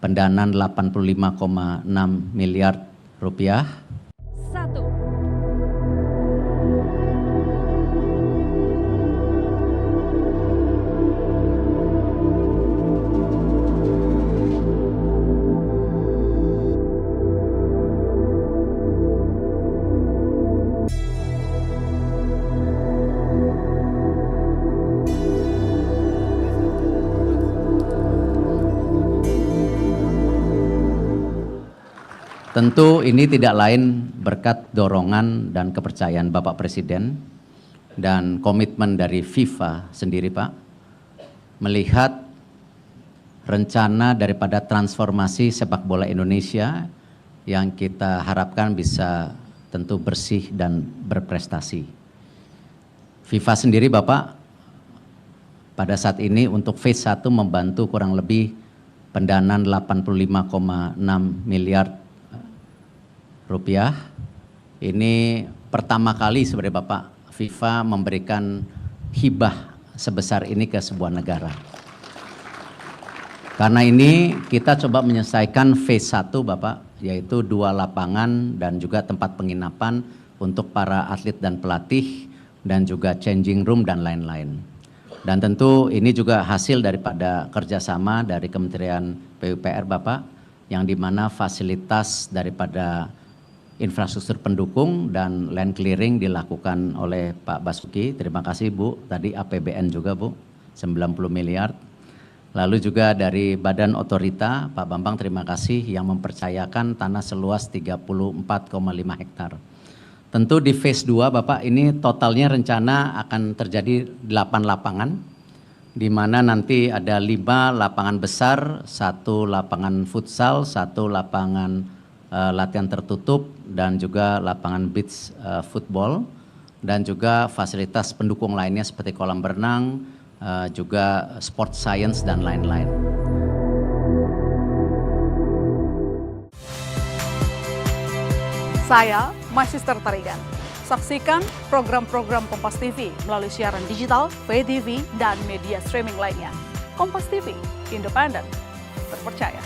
pendanaan 85,6 miliar rupiah. 1. Tentu ini tidak lain berkat dorongan dan kepercayaan Bapak Presiden dan komitmen dari FIFA sendiri, Pak, melihat rencana daripada transformasi sepak bola Indonesia yang kita harapkan bisa tentu bersih dan berprestasi. FIFA sendiri, Bapak, pada saat ini untuk phase 1 membantu kurang lebih pendanaan 85,6 miliar rupiah. Ini pertama kali sebenarnya Bapak FIFA memberikan hibah sebesar ini ke sebuah negara. Karena ini kita coba menyelesaikan phase 1 Bapak, yaitu 2 lapangan dan juga tempat penginapan untuk para atlet dan pelatih dan juga changing room dan lain-lain. Dan tentu ini juga hasil daripada kerjasama dari Kementerian PUPR Bapak, yang dimana fasilitas daripada infrastruktur pendukung dan land clearing dilakukan oleh Pak Basuki. Terima kasih Bu, tadi APBN juga Bu, 90 miliar. Lalu juga dari Badan Otorita, Pak Bambang terima kasih yang mempercayakan tanah seluas 34,5 hektar. Tentu di phase 2 Bapak ini totalnya rencana akan terjadi 8 lapangan, di mana nanti ada 5 lapangan besar, 1 lapangan futsal, 1 lapangan latihan tertutup, dan juga lapangan beach football, dan juga fasilitas pendukung lainnya seperti kolam berenang, juga sport science dan lain-lain. Saya Magister Tarigan. Saksikan program-program Kompas TV melalui siaran digital, pay TV, dan media streaming lainnya. Kompas TV, independen, terpercaya.